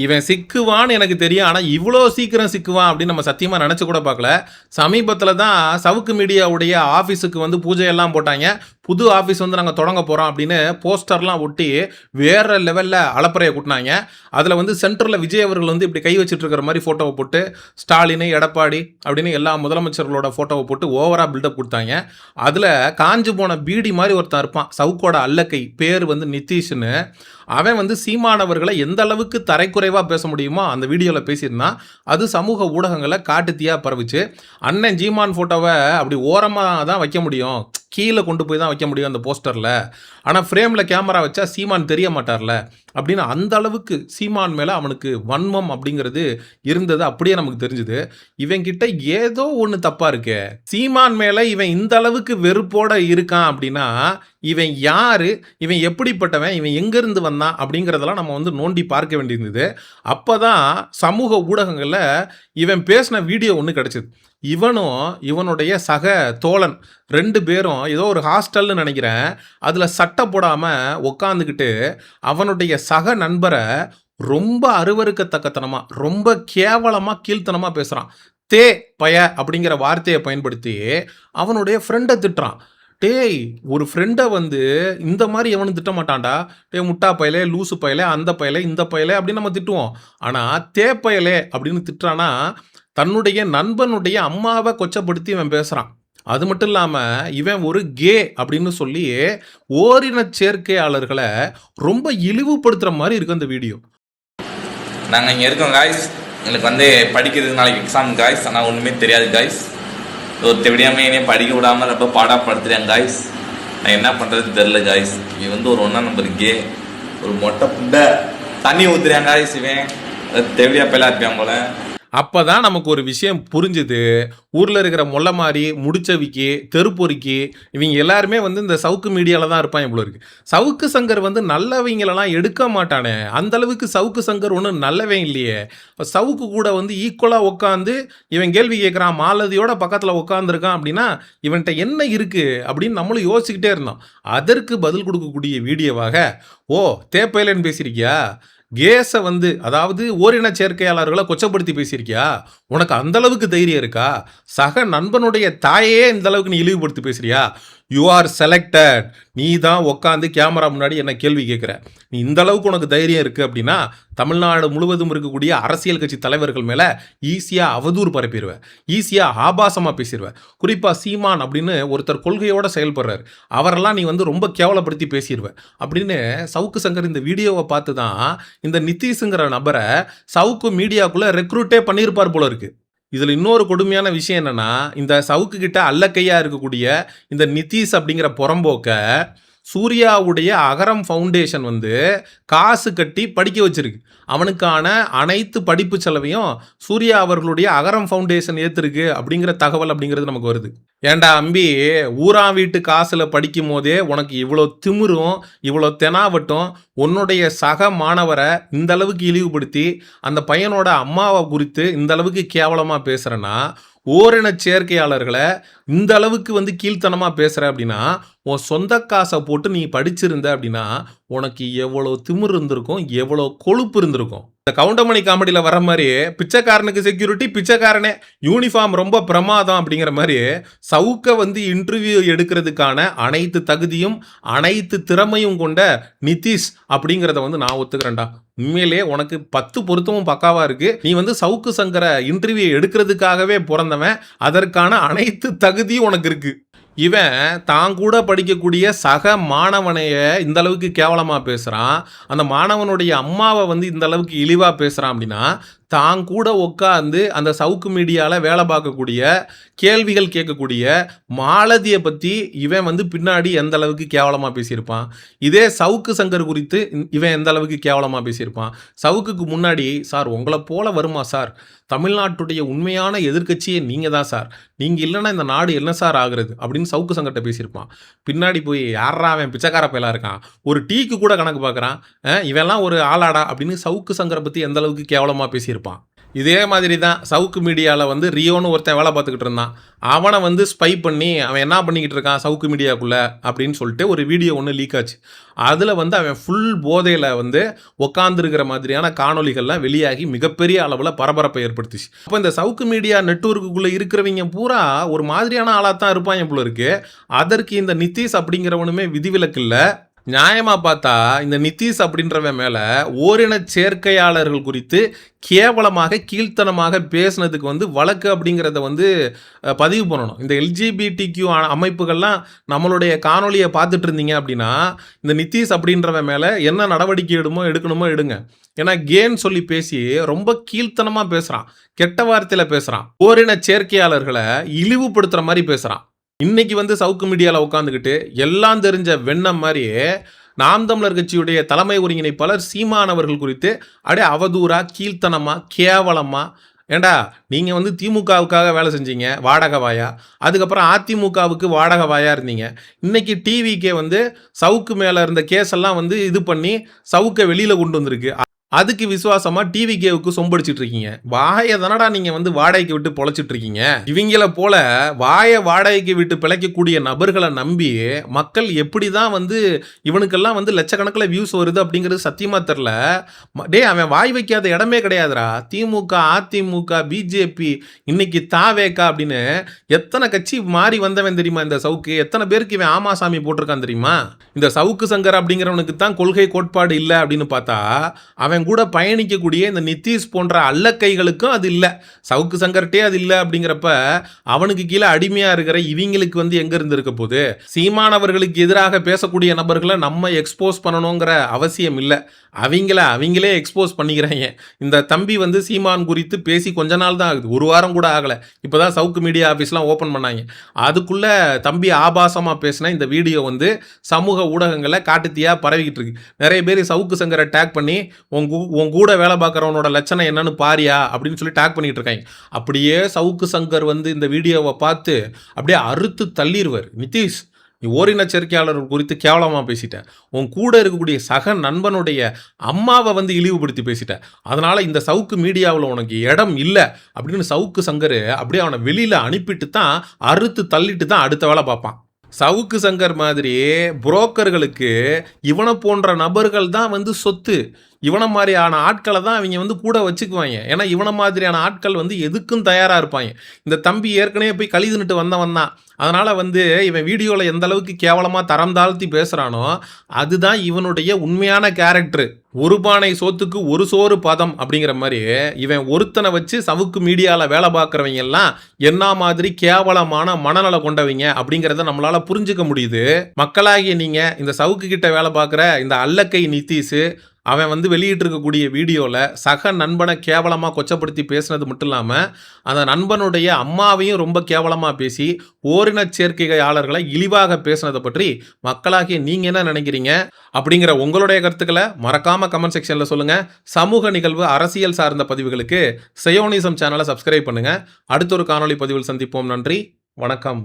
இவன் சிக்குவான்னு எனக்கு தெரியும். ஆனா, இவ்ளோ சீக்கிரம் சிக்குவான் அப்படின்னு நம்ம சத்தியமா நெனச்சு கூட பார்க்கல. சமீபத்தில தான் சவுக்கு மீடியாவுடைய ஆஃபீஸுக்கு வந்து பூஜையெல்லாம் போட்டாய்ங்க. புது ஆஃபீஸ் வந்து நாங்க தொடங்க போறோம் அப்படின்னு போஸ்டர்லாம் ஒட்டி வேற லெவல்ல அலப்பறைய கூட்டுனாய்ங்க. அதில வந்து சென்டர்ல விஜய் அவர்கள் வந்து இப்படி கை வச்சுட்டு இருக்கிற மாரி ஃபோட்டோவ போட்டு, ஸ்டாலினு, எடப்பாடி அப்படின்னு எல்லா முதலமைச்சர்களோட ஃபோட்டோவ போட்டு ஓவரா பில்டப் குடுத்தாய்ங்க. அதில காஞ்சு போன பீடி மாரி ஒருத்தன் இருப்பான். சவுக்கோட அல்லக்கை. பேர் வந்து நித்தீஷ்ன்னு. அவன் வந்து சீமானவர்களை எந்த அளவுக்கு தரைக்குறைவா பேச முடியுமோ அந்த வீடியோவில் பேசியிருந்தான். அது சமூக ஊடகங்களில் காட்டுத்தீயா பரவுச்சு. அண்ணன் சீமான் ஃபோட்டோவை அப்படி ஓரமாக தான் வைக்க முடியும், கீழே கொண்டு போய் தான் வைக்க முடியும் அந்த போஸ்டரில். ஆனால் ஃப்ரேமில் கேமரா வச்சா சீமான் தெரிய மாட்டார்ல அப்படின்னு அந்த அளவுக்கு சீமான் மேலே அவனுக்கு வன்மம் அப்படிங்கிறது இருந்தது அப்படியே நமக்கு தெரிஞ்சுது. இவன்கிட்ட ஏதோ ஒன்று தப்பாக இருக்கு. சீமான் மேலே இவன் இந்த அளவுக்கு வெறுப்போட இருக்கான் அப்படின்னா இவன் யாரு, இவன் எப்படிப்பட்டவன், இவன் எங்கேருந்து வந்தான் அப்படிங்கிறதெல்லாம் நம்ம வந்து நோண்டி பார்க்க வேண்டியிருந்தது. அப்போ தான் சமூக ஊடகங்களில் இவன் பேசின வீடியோ ஒன்று கிடச்சிது. இவனும் இவனுடைய சக தோழன் 2 பேரும் ஏதோ ஒரு ஹாஸ்டல்னு நினைக்கிறேன், அதில் சட்டை போடாமல் உக்காந்துக்கிட்டு அவனுடைய சக நண்பரை ரொம்ப அருவருக்கத்தக்கத்தனமா, ரொம்ப கேவலமாக கீழ்த்தனமாக பேசுகிறான். தே பய அப்படிங்கிற வார்த்தையை பயன்படுத்தி அவனுடைய ஃப்ரெண்டை திட்டுறான். டேய், ஒரு ஃப்ரெண்டை வந்து இந்த மாதிரி எவனும் திட்ட மாட்டான்டா. டே முட்டா பயலே, லூசு பயலே, அந்த பயலே, இந்த பயலே அப்படின்னு நம்ம திட்டுவோம். ஆனால் தேப்பயலே அப்படின்னு திட்டுறானா தன்னுடைய நண்பனுடைய அம்மாவை கொச்சப்படுத்தி இவன் பேசுகிறான். அது மட்டும் இல்லாமல் இவன் ஒரு கே அப்படின்னு சொல்லி ஓரின சேர்க்கையாளர்களை ரொம்ப இழிவுபடுத்துகிற மாதிரி இருக்கு அந்த வீடியோ. நாங்கள் இங்கே இருக்கோம் காய்ஸ். எங்களுக்கு வந்து படிக்கிறதுக்கு நாளைக்கு எக்ஸாம் காய்ஸ். ஆனால் ஒன்றுமே தெரியாது காய்ஸ். ஒரு தெரியாமல் என்னையும் படிக்க விடாமல் ரொம்ப பாடாப்படுத்துகிறேன் காய்ஸ். நான் என்ன பண்ணுறது தெரில காய்ஸ். இவன் வந்து ஒரு 1ஆம் நம்பர் கே, ஒரு மொட்டை புண்டை தண்ணி ஊற்றுறேன் காய்ஸ். இவன் தெவிடியா பயிலாக இருப்பான் போல. அப்போ தான் நமக்கு ஒரு விஷயம் புரிஞ்சுது. ஊரில் இருக்கிற மொல்ல மாதிரி, முடிச்சவிக்கி, தெருப்பொறிக்கி இவங்க எல்லாருமே வந்து இந்த சவுக்கு மீடியாவில் தான் இருப்பான். இவ்வளோ இருக்குது. சவுக்கு சங்கர் வந்து நல்லவங்களெல்லாம் எடுக்க மாட்டானே. அந்தளவுக்கு சவுக்கு சங்கர் ஒன்றும் நல்லவே இல்லையே. சவுக்கு கூட வந்து ஈக்குவலாக உட்காந்து இவன் கேள்வி கேட்குறான், மாலதியோட பக்கத்தில் உட்காந்துருக்கான் அப்படின்னா இவன்கிட்ட என்ன இருக்குது அப்படின்னு நம்மளும் யோசிச்சுக்கிட்டே இருந்தோம். அதற்கு பதில் கொடுக்கக்கூடிய வீடியோவாக, ஓ தேப்பையிலன்னு பேசியிருக்கியா, கேஸை வந்து அதாவது ஓரின சேர்க்கையாளர்களை கொச்சப்படுத்தி பேசியிருக்கியா, உனக்கு அந்த அளவுக்கு தைரியம் இருக்கா, சக நண்பனுடைய தாயே இந்த அளவுக்கு நீ இழிவுபடுத்தி பேசுறியா, யூ ஆர் செலக்டட், நீ தான் உட்காந்து கேமரா முன்னாடி என்ன கேள்வி கேட்குற, நீ இந்த அளவுக்கு உனக்கு தைரியம் இருக்குது அப்படின்னா தமிழ்நாடு முழுவதும் இருக்கக்கூடிய அரசியல் கட்சி தலைவர்கள் மேலே ஈஸியாக அவதூறு பரப்பிடுவேன், ஈஸியாக ஆபாசமாக பேசிடுவேன். குறிப்பாக சீமான் அப்படின்னு ஒருத்தர் கொள்கையோடு செயல்படுறாரு, அவரெல்லாம் நீ வந்து ரொம்ப கேவலப்படுத்தி பேசிடுவேன் அப்படின்னு சவுக்கு சங்கர் இந்த வீடியோவை பார்த்து தான் இந்த நித்தீஷுங்கிற நபரை சவுக்கு மீடியாக்குள்ளே ரெக்ரூட்டே பண்ணியிருப்பார் போல இருக்கு. இதில் இன்னொரு கொடுமையான விஷயம் என்னன்னா, இந்த சவுக்கு கிட்ட அல்லக்கையாக இருக்கக்கூடிய இந்த நித்தீஷ் அப்படிங்கிற புறம்போக்க சூர்யாவுடைய அகரம் ஃபவுண்டேஷன் வந்து காசு கட்டி படிக்க வச்சிருக்கு. அவனுக்கான அனைத்து படிப்பு செலவையும் சூர்யா அவர்களுடைய அகரம் ஃபவுண்டேஷன் ஏற்றிருக்கு அப்படிங்கிற தகவல் அப்படிங்கிறது நமக்கு வருது. ஏண்டா அம்பி, ஊரா வீட்டு காசில் படிக்கும் போதே உனக்கு இவ்வளோ திமிரும் இவ்வளோ தெனாவட்டும் உன்னுடைய சக மாணவரை இந்த அளவுக்கு இழிவுபடுத்தி அந்த பையனோட அம்மாவை குறித்து இந்த அளவுக்கு கேவலமாக பேசுகிறேன்னா, ஓரின சேர்க்கையாளர்களை இந்த அளவுக்கு வந்து கீழ்த்தனமாக பேசுகிற அப்படின்னா உன் சொந்த காசை போட்டு நீ படிச்சிருந்த அப்படின்னா உனக்கு எவ்வளோ திமிர் இருந்திருக்கும், எவ்வளோ கொழுப்பு இருந்திருக்கும். இந்த கவுண்டமணி காமெடியில் வர மாதிரி பிச்சைக்காரனுக்கு செக்யூரிட்டி, பிச்சைக்காரனே யூனிஃபார்ம் ரொம்ப பிரமாதம் அப்படிங்கிற மாதிரி சவுக்க வந்து இன்டர்வியூ எடுக்கிறதுக்கான அனைத்து தகுதியும் அனைத்து திறமையும் கொண்ட நிதிஷ் அப்படிங்கிறத வந்து நான் ஒத்துக்கிறேன்டா. உண்மையிலே உனக்கு 10 பொருத்தமும் பக்காவாக இருக்குது. நீ வந்து சவுக்கு சங்கரை இன்டர்வியூ எடுக்கிறதுக்காகவே பிறந்தவன். அதற்கான அனைத்து தகுதியும் உனக்கு இருக்குது. இவன் தான் கூட படிக்கக்கூடிய சக மாணவனைய இந்த அளவுக்கு கேவலமாக பேசுகிறான், அந்த மாணவனுடைய அம்மாவை வந்து இந்த அளவுக்கு இழிவாக பேசுகிறான் அப்படின்னா தான் கூட உட்காந்து அந்த சவுக்கு மீடியாவில் வேலை பார்க்கக்கூடிய, கேள்விகள் கேட்கக்கூடிய மாலதியை பற்றி இவன் வந்து பின்னாடி எந்த அளவுக்கு கேவலமாக பேசியிருப்பான். இதே சவுக்கு சங்கர் குறித்து இவன் எந்த அளவுக்கு கேவலமாக பேசியிருப்பான். சவுக்குக்கு முன்னாடி, சார் உங்களை போல வருமா சார், தமிழ்நாட்டுடைய உண்மையான எதிர்க்கட்சியே நீங்கள் தான் சார், நீங்கள் இல்லைன்னா இந்த நாடு என்ன சார் ஆகுறது அப்படின்னு சவுக்கு சங்கர்கிட்ட பேசியிருப்பான். பின்னாடி போய் யாரா அவன் பிச்சைக்கார பயலாக இருக்கான், ஒரு டீக்கு கூட கணக்கு பார்க்குறான், இவெல்லாம் ஒரு ஆளாடா அப்படின்னு சவுக்கு சங்கரை பற்றி எந்த அளவுக்கு கேவலமாக பேசியிருப்பான். இதே மாதிரி தான் சவுக்கு மீடியாவில் வந்து ரியோன்னு ஒருத்தன் வேலை பார்த்துக்கிட்டு இருந்தான். அவனை வந்து ஸ்பை பண்ணி அவன் என்ன பண்ணிக்கிட்டு இருக்கான் சவுக்கு மீடியாக்குள்ளே அப்படின்னு சொல்லிட்டு ஒரு வீடியோ ஒன்று லீக் ஆச்சு. அதில் வந்து அவன் ஃபுல் போதையில் வந்து உட்காந்துருக்கிற மாதிரியான காணொலிகள்லாம் வெளியாகி மிகப்பெரிய அளவில் பரபரப்பை ஏற்படுத்துச்சு. அப்போ இந்த சவுக்கு மீடியா நெட்வொர்க்குள்ளே இருக்கிறவங்க பூரா ஒரு மாதிரியான ஆளாக தான் இருப்பாங்க போல இருக்கு. அதற்கு இந்த நிதிஷ் அப்படிங்கிறவனுமே விதிவிலக்கு இல்லை. நியாயமாக பார்த்தா இந்த நிதிஷ் அப்படின்றவன் மேலே ஓரின சேர்க்கையாளர்கள் குறித்து கேவலமாக கீழ்த்தனமாக பேசுனதுக்கு வந்து வழக்கு அப்படிங்கிறத வந்து பதிவு பண்ணணும். இந்த எல்ஜிபிடிக்யூ அமைப்புகள்லாம் நம்மளுடைய காணொலியை பார்த்துட்டு இருந்தீங்க அப்படின்னா இந்த நிதிஷ் அப்படின்றவன் மேலே என்ன நடவடிக்கை எடுக்கணுமோ எடுங்க. ஏன்னா கேன்னு சொல்லி பேசி ரொம்ப கீழ்த்தனமாக பேசுகிறான், கெட்ட வார்த்தையில் பேசுகிறான், ஓரின சேர்க்கையாளர்களை இழிவுபடுத்துகிற மாதிரி பேசுகிறான். இன்னைக்கு வந்து சவுக்கு மீடியாவில் உட்காந்துக்கிட்டு எல்லாம் தெரிஞ்ச வெண்ணம் மாதிரியே நாம் தமிழர் கட்சியுடைய தலைமை ஒருங்கிணைப்பாளர் சீமான் அவர்கள் குறித்து அப்படியே அவதூறா கீழ்த்தனமாக கேவலமாக, ஏண்டா நீங்கள் வந்து திமுகவுக்காக வேலை செஞ்சீங்க வாடகை வாயா, அதுக்கப்புறம் அதிமுகவுக்கு வாடகை வாயா இருந்தீங்க, இன்னைக்கு டிவிக்கே வந்து சவுக்கு மேலே இருந்த கேஸ் எல்லாம் வந்து இது பண்ணி சவுக்கை வெளியில் கொண்டு வந்திருக்கு. அதுக்கு விசுவாசமா டிவிகேவுக்கு சொம்படிச்சிட்டு இருக்கீங்க. வாயை தானடா நீங்க வந்து வாடகைக்கு விட்டு பொழைச்சிட்டு இருக்கீங்க. இவங்கள போல வாயை வாடகைக்கு விட்டு பிழைக்கக்கூடிய நபர்களை நம்பி மக்கள் எப்படிதான் வந்து இவனுக்கெல்லாம் வந்து லட்சக்கணக்கில் வியூஸ் வருது அப்படிங்கிறது சத்தியமா தெரில. அவன் வாய் வைக்காத இடமே கிடையாதுடா. திமுக, அதிமுக, பிஜேபி, இன்னைக்கு தாவேக்கா அப்படின்னு எத்தனை கட்சி மாறி வந்தவன் தெரியுமா இந்த சவுக்கு? எத்தனை பேருக்கு இவன் ஆமாசாமி போட்டிருக்கான் தெரியுமா? இந்த சவுக்கு சங்கர் அப்படிங்கிறவனுக்கு தான் கொள்கை கோட்பாடு இல்லை அப்படின்னு பார்த்தா அவன் கூட பயணிக்கக்கூடிய இந்த நிதிஷ் போன்ற அல்லக்கைகளுக்கும் அது இல்லை. சவுக்கு சங்கர்ட்டே அது இல்லை அப்படிங்கிறப்ப அவனுக்கு கீழே அடிமையாக இருக்கிற இவங்களுக்கு வந்து எங்கே இருந்து இருக்க போகுது? சீமானவர்களுக்கு எதிராக பேசக்கூடிய நபர்களை நம்ம எக்ஸ்போஸ் பண்ணணுங்கிற அவசியம் இல்லை. அவங்களே எக்ஸ்போஸ் பண்ணிக்கிறாங்க. இந்த தம்பி வந்து சீமான் குறித்து பேசி கொஞ்ச நாள் தான் ஆகுது, ஒரு வாரம் கூட ஆகலை. இப்போ தான் சவுக்கு மீடியா ஆஃபீஸ்லாம் ஓப்பன் பண்ணாங்க. அதுக்குள்ளே தம்பி ஆபாசமாக பேசினா இந்த வீடியோ வந்து சமூக ஊடகங்களில் காட்டுத்தீயாக பரவிக்கிட்டு இருக்கு. நிறைய பேர் சவுக்கு சங்கரை டேக் பண்ணி உன் கூட வேலை பார்க்குறவனோட லட்சணம் என்னன்னு பாரியா அப்படின்னு சொல்லி டேக் பண்ணிட்டு இருக்காங்க. அப்படியே சவுக்கு சங்கர் வந்து இந்த வீடியோவை பார்த்து அப்படியே அறுத்து தள்ளிடுவார். நிதிஷ், நீ ஓரின சேர்க்கையாளர்கள் குறித்து கேவலமாக பேசிட்டேன், உன் கூட இருக்கக்கூடிய சக நண்பனுடைய அம்மாவை வந்து இழிவுபடுத்தி பேசிட்டேன், அதனால் இந்த சவுக்கு மீடியாவில் உனக்கு இடம் இல்லை அப்படின்னு சவுக்கு சங்கர் அப்படியே அவனை வெளியில் அனுப்பிட்டு தான் அறுத்து தள்ளிட்டு தான் அடுத்த வேலை பார்ப்பான். சவுக்கு சங்கர் மாதிரி புரோக்கர்களுக்கு இவனை போன்ற நபர்கள் தான் வந்து சொத்து. இவனை மாதிரியான ஆட்களை தான் அவங்க வந்து கூட வச்சுக்குவாங்க. ஏன்னா இவனை மாதிரியான ஆட்கள் வந்து எதுக்கும் தயாராக இருப்பாங்க. இந்த தம்பி ஏற்கனவே போய் கழிதுன்னுட்டு வந்தவன் தான். அதனால் வந்து இவன் வீடியோவில் எந்த அளவுக்கு கேவலமாக தரம் தாழ்த்தி பேசுகிறானோ அதுதான் இவனுடைய உண்மையான கேரக்டரு. ஒரு பானை சோத்துக்கு ஒரு சோறு பதம் அப்படிங்கிற மாதிரி இவன் ஒருத்தனை வச்சு சவுக்கு மீடியாவில் வேலை பார்க்குறவங்க எல்லாம் என்ன மாதிரி கேவலமான மனநல கொண்டவங்க அப்படிங்கிறத நம்மளால் புரிஞ்சுக்க முடியுது. மக்களாகிய நீங்கள் இந்த சவுக்கு கிட்ட வேலை பார்க்குற இந்த அல்லக்கை நிதிஷ் அவன் வந்து வெளியிட்டிருக்கக்கூடிய வீடியோவில் சக நண்பனை கேவலமாக கொச்சப்படுத்தி பேசினது மட்டும் இல்லாமல் அந்த நண்பனுடைய அம்மாவையும் ரொம்ப கேவலமாக பேசி ஓரின சேர்க்கையாளர்களை இழிவாக பேசினதை பற்றி மக்களாகிய நீங்கள் என்ன நினைக்கிறீங்க அப்படிங்கிற உங்களுடைய கருத்துக்களை மறக்காமல் கமெண்ட் செக்ஷனில் சொல்லுங்கள். சமூக நிகழ்வு, அரசியல் சார்ந்த பதிவுகளுக்கு சயோனிசம் சேனலை சப்ஸ்கிரைப் பண்ணுங்கள். அடுத்த ஒரு காணொலி பதிவில் சந்திப்போம். நன்றி, வணக்கம்.